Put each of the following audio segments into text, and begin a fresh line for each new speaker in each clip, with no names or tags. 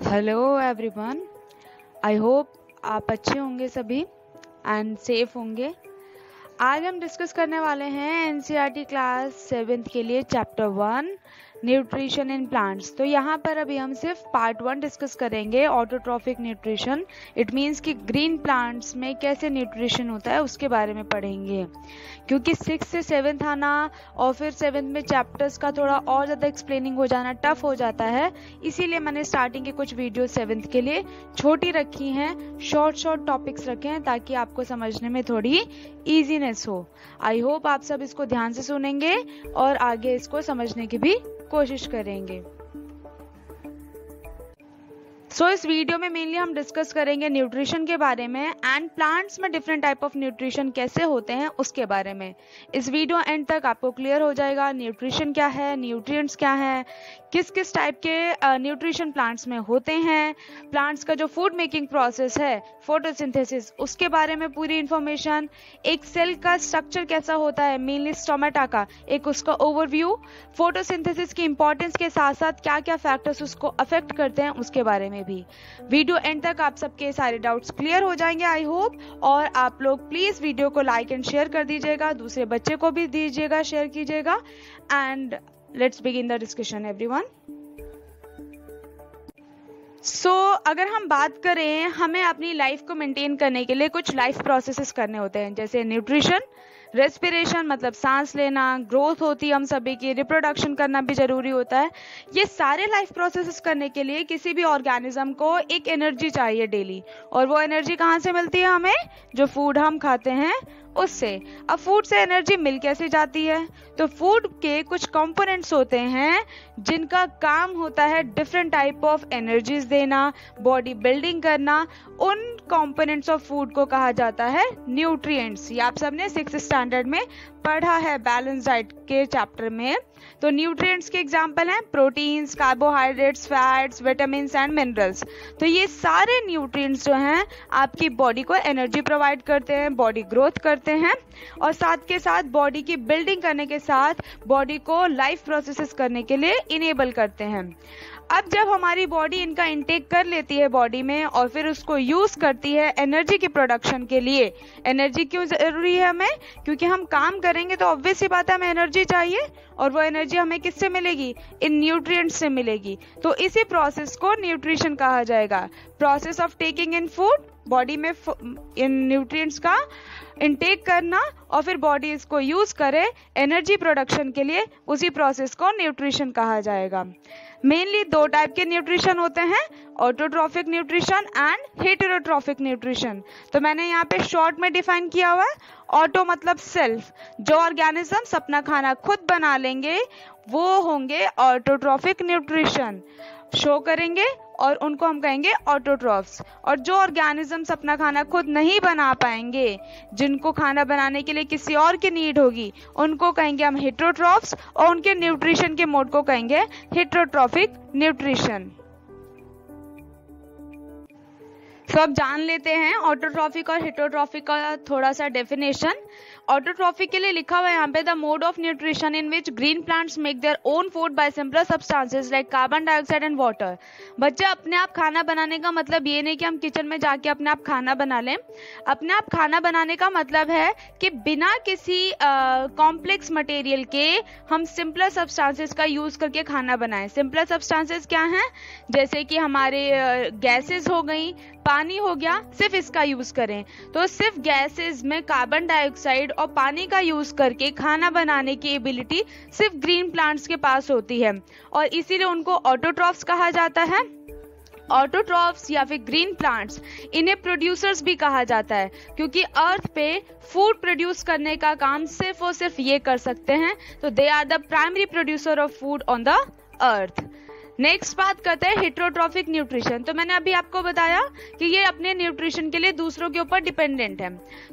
Hello everyone, I hope आप अच्छे होंगे सभी एंड सेफ होंगे। आज हम डिस्कस करने वाले हैं एनसीईआरटी क्लास 7th के लिए चैप्टर 1 न्यूट्रिशन इन प्लांट्स। तो यहाँ पर अभी हम सिर्फ पार्ट 1 डिस्कस करेंगे, ऑटोट्रॉफिक न्यूट्रिशन। इट मीन्स कि ग्रीन प्लांट्स में कैसे न्यूट्रिशन होता है उसके बारे में पढ़ेंगे, क्योंकि 6th से 7th आना और फिर 7th में चैप्टर्स का थोड़ा और ज़्यादा एक्सप्लेनिंग हो जाना टफ हो जाता है। इसीलिए मैंने स्टार्टिंग के कुछ वीडियो 7th के लिए छोटी रखी हैं, शॉर्ट टॉपिक्स रखे हैं ताकि आपको समझने में थोड़ी ईजीनेस हो। आई होप आप सब इसको ध्यान से सुनेंगे और आगे इसको समझने की भी कोशिश करेंगे। इस वीडियो में मेनली हम डिस्कस करेंगे न्यूट्रिशन के बारे में एंड प्लांट्स में डिफरेंट टाइप ऑफ न्यूट्रिशन कैसे होते हैं उसके बारे में। इस वीडियो एंड तक आपको क्लियर हो जाएगा न्यूट्रिशन क्या है, न्यूट्रिएंट्स क्या है, किस किस टाइप के न्यूट्रिशन प्लांट्स में होते हैं, प्लांट्स का जो फूड मेकिंग प्रोसेस है फोटोसिंथेसिस उसके बारे में पूरी इंफॉर्मेशन, एक सेल का स्ट्रक्चर कैसा होता है मेनली स्टोमेटा का, एक उसका ओवरव्यू, फोटोसिंथेसिस की इंपॉर्टेंस के साथ साथ क्या क्या फैक्टर्स उसको अफेक्ट करते हैं उसके बारे में भी। वीडियो एंड तक आप सबके सारे डाउट्स क्लियर हो जाएंगे आई होप। और आप लोग प्लीज वीडियो को लाइक एंड शेयर कर दीजिएगा, दूसरे बच्चे को भी दीजिएगा, शेयर कीजिएगा। And let's begin the discussion everyone. अगर हम बात करें, हमें अपनी लाइफ को मेंटेन करने के लिए कुछ लाइफ प्रोसेसेस करने होते हैं, जैसे न्यूट्रिशन, रेस्पिरेशन मतलब सांस लेना, ग्रोथ होती है हम सभी की, रिप्रोडक्शन करना भी जरूरी होता है। ये सारे लाइफ प्रोसेसेस करने के लिए किसी भी ऑर्गेनिज्म को एक एनर्जी चाहिए डेली, और वो एनर्जी कहाँ से मिलती है हमें? जो फूड हम खाते हैं उससे। अब फूड से एनर्जी मिल कैसे जाती है? तो फूड के कुछ कंपोनेंट्स होते हैं जिनका काम होता है डिफरेंट टाइप ऑफ एनर्जीज देना, बॉडी बिल्डिंग करना। उन कंपोनेंट्स ऑफ फूड को कहा जाता है न्यूट्रिएंट्स। ये आप सबने 6th स्टैंडर्ड में पढ़ा है बैलेंस डाइट के चैप्टर में। तो न्यूट्रिएंट्स के एग्जांपल हैं proteins, carbohydrates, fats, vitamins and minerals. तो ये सारे न्यूट्रिएंट्स जो हैं आपकी बॉडी को एनर्जी प्रोवाइड करते हैं, बॉडी ग्रोथ करते हैं, और साथ के साथ बॉडी की बिल्डिंग करने के साथ बॉडी को लाइफ प्रोसेसेस करने के लिए इनेबल करते हैं। अब जब हमारी बॉडी इनका इंटेक कर लेती है बॉडी में और फिर उसको यूज करती है एनर्जी की प्रोडक्शन के लिए। एनर्जी क्यों जरूरी है हमें? क्योंकि हम काम करेंगे तो ऑब्वियस सी बात है हमें एनर्जी चाहिए, और वो एनर्जी हमें किससे मिलेगी? इन न्यूट्रिएंट्स से मिलेगी। तो इसी प्रोसेस को न्यूट्रिशन कहा जाएगा। Process of taking in food, body में इन न्यूट्रिएंट्स का इनटेक करना और फिर बॉडी इसको यूज करे एनर्जी प्रोडक्शन के लिए, उसी प्रोसेस को न्यूट्रिशन कहा जाएगा। मेनली 2 टाइप के न्यूट्रिशन होते हैं, autotrophic nutrition and heterotrophic nutrition. तो मैंने यहाँ पे शॉर्ट में डिफाइन किया हुआ है। ऑटो मतलब सेल्फ, जो ऑर्गेनिजम्स अपना खाना खुद बना लेंगे वो होंगे ऑटोट्रॉफिक न्यूट्रिशन शो करेंगे, और उनको हम कहेंगे ऑटोट्रॉफ्स। और जो ऑर्गेनिजम्स अपना खाना खुद नहीं बना पाएंगे, जिनको खाना बनाने के लिए किसी और की नीड होगी, उनको कहेंगे हम हेटेरोट्रॉफ्स, और उनके न्यूट्रिशन के मोड को कहेंगे हेटेरोट्रॉफिक न्यूट्रिशन। अब जान लेते हैं ऑटोट्रॉफिक और हेटेरोट्रॉफिक का थोड़ा सा डेफिनेशन। ऑटोट्रॉफिक के लिए लिखा हुआ है यहाँ पे the mode of nutrition in which green plants make their own food by simpler substances like carbon dioxide and water. बच्चे, अपने आप खाना बनाने का मतलब ये नहीं कि हम किचन में जाके अपने आप खाना बना लें। अपने आप खाना बनाने का मतलब है कि बिना किसी कॉम्प्लेक्स मटेरियल के हम सिंपलर सब्सटेंसेस का यूज करके खाना बनाएं। सिंपलर सब्सटेंसेस क्या हैं? जैसे कि हमारे गैसेस हो गई, पानी हो गया, सिर्फ इसका यूज करें। तो सिर्फ गैसेस में कार्बन डाइऑक्साइड और पानी का यूज करके खाना बनाने की एबिलिटी सिर्फ ग्रीन प्लांट्स के पास होती है, और इसीलिए उनको ऑटोट्रॉफ्स कहा जाता है। ऑटोट्रॉफ्स या फिर ग्रीन प्लांट्स, इन्हें प्रोड्यूसर्स भी कहा जाता है, क्योंकि अर्थ पे फूड प्रोड्यूस करने का काम सिर्फ और सिर्फ ये कर सकते हैं। तो they are the primary producer of food on the earth. Next बात करते हैं हेटेरोट्रॉफिक न्यूट्रिशन। तो मैंने अभी आपको बताया कि ये अपने न्यूट्रिशन के लिए दूसरों के ऊपर डिपेंडेंट है।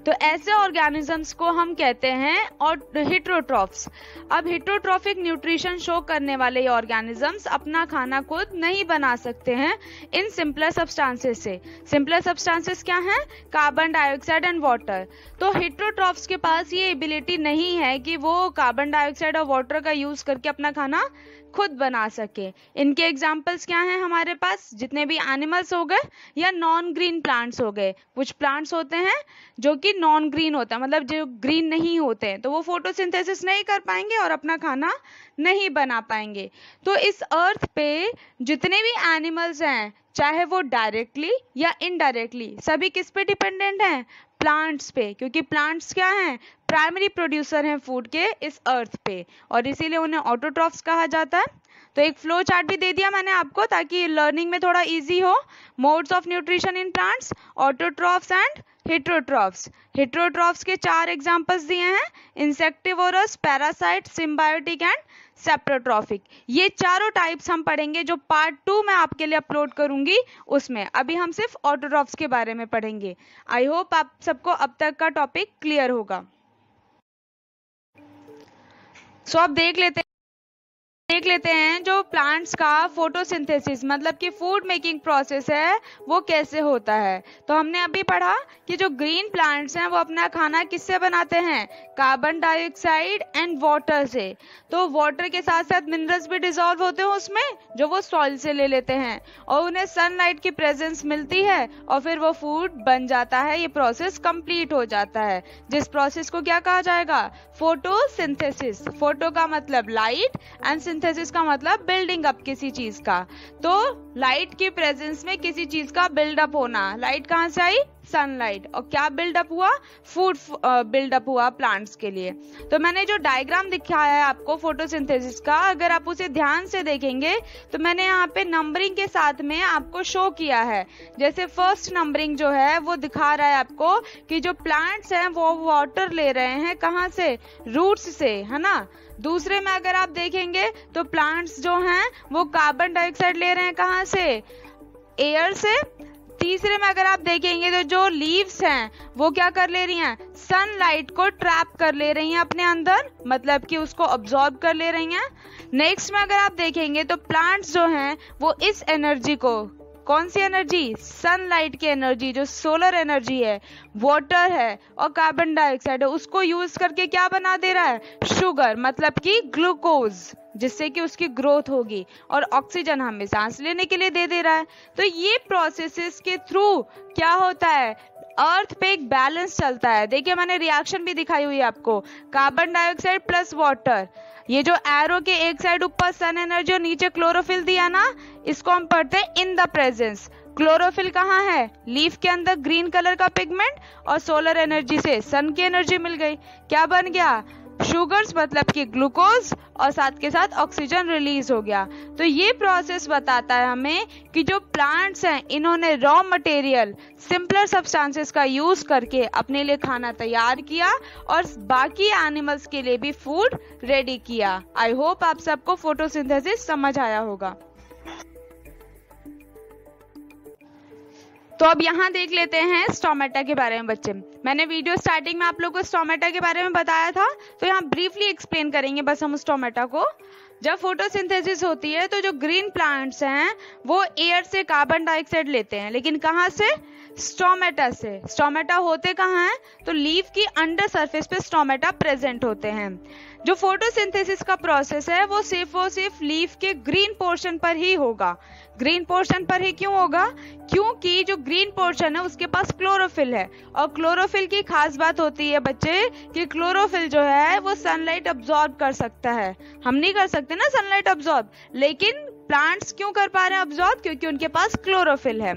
तो ऐसे ऑर्गेनिजम्स को हम कहते हैं और हेटेरोट्रॉफ्स। अब हेटेरोट्रॉफिक न्यूट्रिशन शो करने वाले ये ऑर्गेनिजम्स अपना खाना खुद नहीं बना सकते हैं इन सिंपलर सब्सटेंसेस से। सिंपलर सब्सटेंसेस क्या हैं? Carbon dioxide and water. तो हेटेरोट्रॉफ्स के पास ये एबिलिटी नहीं है कि वो कार्बन डाइऑक्साइड और वाटर का यूज करके अपना खाना खुद बना सके। इनके एग्जाम्पल्स क्या हैं हमारे पास? जितने भी एनिमल्स हो गए या नॉन ग्रीन प्लांट्स हो गए। कुछ प्लांट्स होते हैं जो कि नॉन ग्रीन होता है, मतलब जो ग्रीन नहीं होते हैं, तो वो फोटोसिंथेसिस नहीं कर पाएंगे और अपना खाना नहीं बना पाएंगे। तो इस अर्थ पे जितने भी एनिमल्स हैं, चाहे वो डायरेक्टली या इनडायरेक्टली, सभी किस पे डिपेंडेंट हैं? प्लांट्स पे, क्योंकि प्लांट्स क्या हैं? प्राइमरी प्रोड्यूसर हैं फूड के इस अर्थ पे, और इसीलिए उन्हें ऑटोट्रॉफ्स कहा जाता है। तो एक फ्लो चार्ट भी दे दिया मैंने आपको ताकि लर्निंग में थोड़ा इजी हो। Modes of nutrition in plants, autotrophs and heterotrophs. Heterotrophs के 4 एग्जांपल्स दिए हैं, insectivorous, parasite, symbiotic and saprotrophic. ये चारों टाइप्स हम पढ़ेंगे जो पार्ट 2 में आपके लिए अपलोड करूंगी उसमें। अभी हम सिर्फ ऑटोट्रॉफ्स के बारे में पढ़ेंगे। आई होप आप सबको अब तक का टॉपिक क्लियर होगा। सो अब देख लेते हैं जो प्लांट्स का फोटोसिंथेसिस मतलब कि फूड मेकिंग प्रोसेस है वो कैसे होता है। तो हमने अभी पढ़ा कि जो ग्रीन प्लांट्स हैं वो अपना खाना किससे बनाते हैं? कार्बन डाइऑक्साइड एंड वाटर से। तो वाटर के साथ साथ मिनरल्स भी डिसॉल्व होते हैं उसमें, जो वो सॉइल से ले लेते हैं और उन्हें सनलाइट की प्रेजेंस मिलती है और फिर वो फूड बन जाता है। ये प्रोसेस कंप्लीट हो जाता है, जिस प्रोसेस को क्या कहा जाएगा? फोटोसिंथेसिस। फोटो का मतलब लाइट एंड सिंथेसिस का मतलब बिल्डिंग अप किसी चीज का। तो लाइट की प्रेजेंस में किसी चीज का बिल्डअप होना। लाइट कहां से आई? सनलाइट। और क्या बिल्डअप हुआ? फूड बिल्डअप हुआ प्लांट्स के लिए। तो मैंने जो डायग्राम दिखाया है आपको फोटोसिंथेसिस का, अगर आप उसे ध्यान से देखेंगे तो मैंने यहाँ पे नंबरिंग के साथ में आपको शो किया है। जैसे फर्स्ट नंबरिंग जो है वो दिखा रहा है आपको कि जो प्लांट्स हैं वो वाटर ले रहे हैं कहाँ से? रूट्स से, है ना। दूसरे में अगर आप देखेंगे तो प्लांट्स जो हैं वो कार्बन डाइऑक्साइड ले रहे हैं कहाँ से? एयर से। तीसरे में अगर आप देखेंगे तो जो लीव्स हैं वो क्या कर ले रही हैं? सनलाइट को ट्रैप कर ले रही हैं अपने अंदर, मतलब कि उसको अब्सॉर्ब कर ले रही हैं। नेक्स्ट में अगर आप देखेंगे तो प्लांट्स जो हैं वो इस एनर्जी को, कौन सी एनर्जी? सनलाइट की एनर्जी, जो सोलर एनर्जी है, वाटर है और कार्बन डाइऑक्साइड है, उसको यूज करके क्या बना दे रहा है? शुगर, मतलब कि ग्लूकोज, जिससे कि उसकी ग्रोथ होगी, और ऑक्सीजन हमें सांस लेने के लिए दे रहा है। तो ये प्रोसेसेस के थ्रू क्या होता है? अर्थ पे एक बैलेंस चलता है। देखिए मैंने रिएक्शन भी दिखाई हुई है आपको, कार्बन डाइऑक्साइड प्लस वाटर। ये जो एरो के एक साइड ऊपर सन एनर्जी और नीचे क्लोरोफिल दिया ना, इसको हम पढ़ते हैं इन द प्रेजेंस। क्लोरोफिल कहाँ है? लीफ के अंदर, ग्रीन कलर का पिगमेंट, और सोलर एनर्जी से सन की एनर्जी मिल गई, क्या बन गया? शुगर्स, मतलब कि ग्लूकोज, और साथ के साथ ऑक्सीजन रिलीज हो गया। तो ये प्रोसेस बताता है हमें कि जो प्लांट्स हैं इन्होंने रॉ मटेरियल, सिंपलर सब्सटेंसेस का यूज करके अपने लिए खाना तैयार किया और बाकी एनिमल्स के लिए भी फूड रेडी किया। आई होप आप सबको फोटोसिंथेसिस समझ आया होगा। तो अब यहाँ देख लेते हैं स्टोमेटा के बारे में बच्चे। मैंने वीडियो स्टार्टिंग में आप लोगों को स्टोमेटा के बारे में बताया था, तो यहाँ ब्रीफली एक्सप्लेन करेंगे बस हम स्टोमेटा को। जब फोटोसिंथेसिस होती है तो जो ग्रीन प्लांट्स हैं वो एयर से कार्बन डाइऑक्साइड लेते हैं, लेकिन कहाँ से? स्टोमेटा से। स्टोमेटा होते कहाँ हैं? तो लीफ की अंडर सरफेस पे स्टोमेटा प्रेजेंट होते हैं। जो फोटोसिंथेसिस का प्रोसेस है वो सिर्फ लीफ के ग्रीन पोर्शन पर ही होगा। ग्रीन पोर्शन पर ही क्यों होगा? क्योंकि जो ग्रीन पोर्शन है उसके पास क्लोरोफिल है, और क्लोरोफिल की खास बात होती है बच्चे कि क्लोरोफिल जो है वो सनलाइट अब्सॉर्ब कर सकता है। हम नहीं कर सकते ना सनलाइट अब्सॉर्ब, लेकिन प्लांट्स क्यों कर पा रहे हैं अब्सॉर्ब? क्योंकि उनके पास क्लोरोफिल है।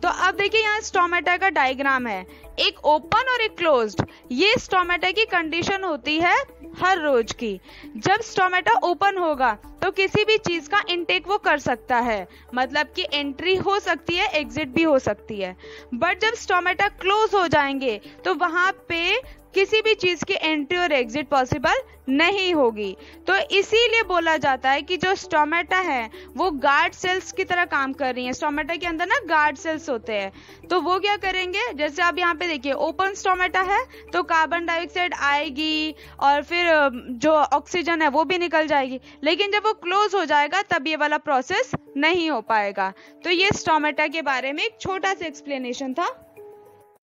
तो अब देखिए यहाँ स्टोमेटा का डायग्राम है, एक ओपन और एक क्लोज्ड। ये स्टोमेटा की कंडीशन होती है हर रोज की। जब स्टोमेटा ओपन होगा तो किसी भी चीज का इनटेक वो कर सकता है, मतलब कि एंट्री हो सकती है, एग्जिट भी हो सकती है। बट जब स्टोमेटा क्लोज हो जाएंगे तो वहां पे किसी भी चीज की एंट्री और एग्जिट पॉसिबल नहीं होगी। तो इसीलिए बोला जाता है कि जो स्टोमेटा है वो गार्ड सेल्स की तरह काम कर रही है। स्टोमेटा के अंदर ना गार्ड सेल्स होते हैं, तो वो क्या करेंगे? जैसे आप यहाँ पे देखिए ओपन स्टोमेटा है तो कार्बन डाइऑक्साइड आएगी और फिर जो ऑक्सीजन है वो भी निकल जाएगी, लेकिन जब वो क्लोज हो जाएगा तब ये वाला प्रोसेस नहीं हो पाएगा। तो ये स्टोमेटा के बारे में एक छोटा सा एक्सप्लेनेशन था।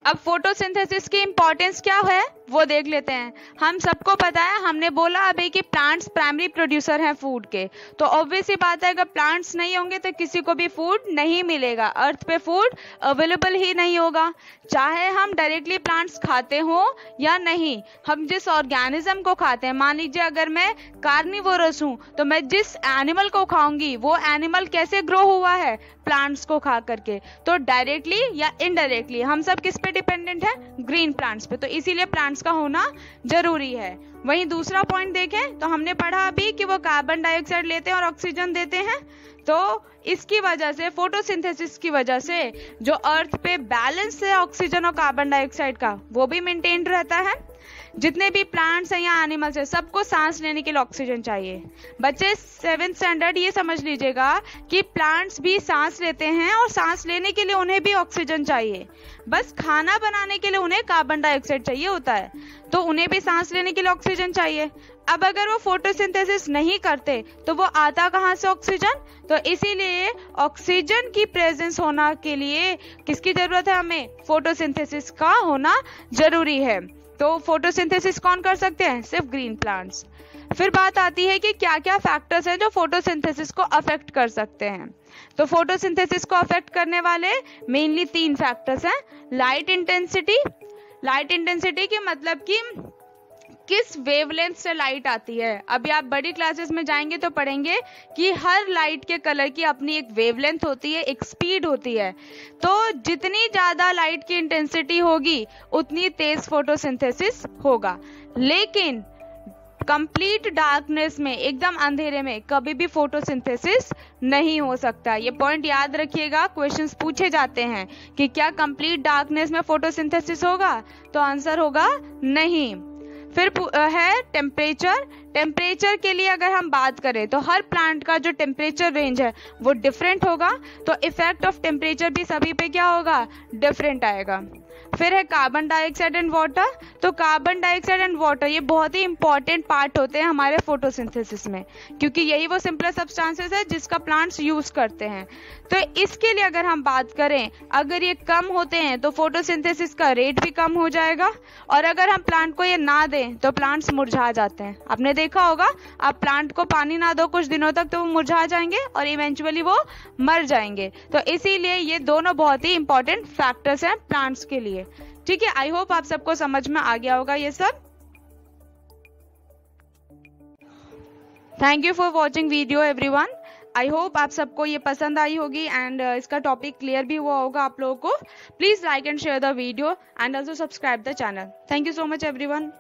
अब फोटोसिंथेसिस की इंपॉर्टेंस क्या है वो देख लेते हैं। हम सबको पता है, हमने बोला अभी कि प्लांट्स प्राइमरी प्रोड्यूसर हैं फूड के, तो ऑब्वियस ही बात है अगर प्लांट्स नहीं होंगे तो किसी को भी फूड नहीं मिलेगा, अर्थ पे फूड अवेलेबल ही नहीं होगा, चाहे हम डायरेक्टली प्लांट्स खाते हो या नहीं। हम जिस ऑर्गेनिज्म को खाते हैं, मान लीजिए अगर मैं कार्निवोरस हूं तो मैं जिस एनिमल को खाऊंगी वो एनिमल कैसे ग्रो हुआ है, प्लांट्स को खा करके। तो डायरेक्टली या इनडायरेक्टली हम सब किस पे डिपेंडेंट है, ग्रीन प्लांट्स पे, तो इसीलिए प्लांट्स का होना जरूरी है। वहीं दूसरा पॉइंट देखें तो हमने पढ़ा अभी कि वो कार्बन डाइऑक्साइड लेते हैं और ऑक्सीजन देते हैं, तो इसकी वजह से फोटोसिंथेसिस की वजह से जो अर्थ पे बैलेंस है ऑक्सीजन और कार्बन डाइऑक्साइड का वो भी मेंटेन रहता है। जितने भी प्लांट्स हैं या एनिमल्स हैं सबको सांस लेने के लिए ऑक्सीजन चाहिए। बच्चे 7th स्टैंडर्ड ये समझ लीजिएगा कि प्लांट्स भी सांस लेते हैं और सांस लेने के लिए उन्हें भी ऑक्सीजन चाहिए, बस खाना बनाने के लिए उन्हें कार्बन डाइऑक्साइड चाहिए होता है, तो उन्हें भी सांस लेने के लिए ऑक्सीजन चाहिए। अब अगर वो फोटोसिंथेसिस नहीं करते तो वो आता कहाँ से ऑक्सीजन, तो इसीलिए ऑक्सीजन की प्रेजेंस होना के लिए किसकी जरूरत है, हमें फोटोसिंथेसिस का होना जरूरी है। तो फोटोसिंथेसिस कौन कर सकते हैं, सिर्फ ग्रीन प्लांट्स। फिर बात आती है कि क्या क्या फैक्टर्स हैं जो फोटोसिंथेसिस को अफेक्ट कर सकते हैं। तो फोटोसिंथेसिस को अफेक्ट करने वाले मेनली 3 फैक्टर्स हैं। लाइट इंटेंसिटी, लाइट इंटेंसिटी की मतलब कि किस वेवलेंथ से लाइट आती है। अभी आप बड़ी क्लासेस में जाएंगे तो पढ़ेंगे कि हर लाइट के कलर की अपनी एक वेवलेंथ होती है, एक स्पीड होती है, तो जितनी ज्यादा लाइट की इंटेंसिटी होगी उतनी तेज फोटोसिंथेसिस होगा। लेकिन कंप्लीट डार्कनेस में, एकदम अंधेरे में कभी भी फोटोसिंथेसिस नहीं हो सकता। ये पॉइंट याद रखिएगा, क्वेश्चंस पूछे जाते हैं कि क्या कंप्लीट डार्कनेस में फोटोसिंथेसिस होगा, तो आंसर होगा नहीं। फिर है टेम्परेचर। टेम्परेचर के लिए अगर हम बात करें तो हर प्लांट का जो टेम्परेचर रेंज है वो डिफरेंट होगा, तो इफेक्ट ऑफ टेम्परेचर भी सभी पे क्या होगा, डिफरेंट आएगा। फिर है कार्बन डाइऑक्साइड एंड वाटर। तो कार्बन डाइऑक्साइड एंड वाटर ये बहुत ही इंपॉर्टेंट पार्ट होते हैं हमारे फोटोसिंथेसिस में, क्योंकि यही वो सिंपल सब्सटेंसेस है जिसका प्लांट्स यूज करते हैं। तो इसके लिए अगर हम बात करें, अगर ये कम होते हैं तो फोटोसिंथेसिस का रेट भी कम हो जाएगा, और अगर हम प्लांट को ये ना दें तो प्लांट्स मुरझा जाते हैं। आपने देखा होगा, आप प्लांट को पानी ना दो कुछ दिनों तक तो वो मुरझा जाएंगे और इवेंचुअली वो मर जाएंगे। तो इसीलिए ये दोनों बहुत ही इंपॉर्टेंट फैक्टर्स हैं प्लांट्स के लिए। ठीक है, आई होप आप सबको समझ में आ गया होगा ये सब। Thank you for watching video everyone. I hope आप सबको ये पसंद आई होगी एंड इसका टॉपिक क्लियर भी हुआ होगा आप लोगों को। Please like and share the video and also subscribe the channel. Thank you so much everyone.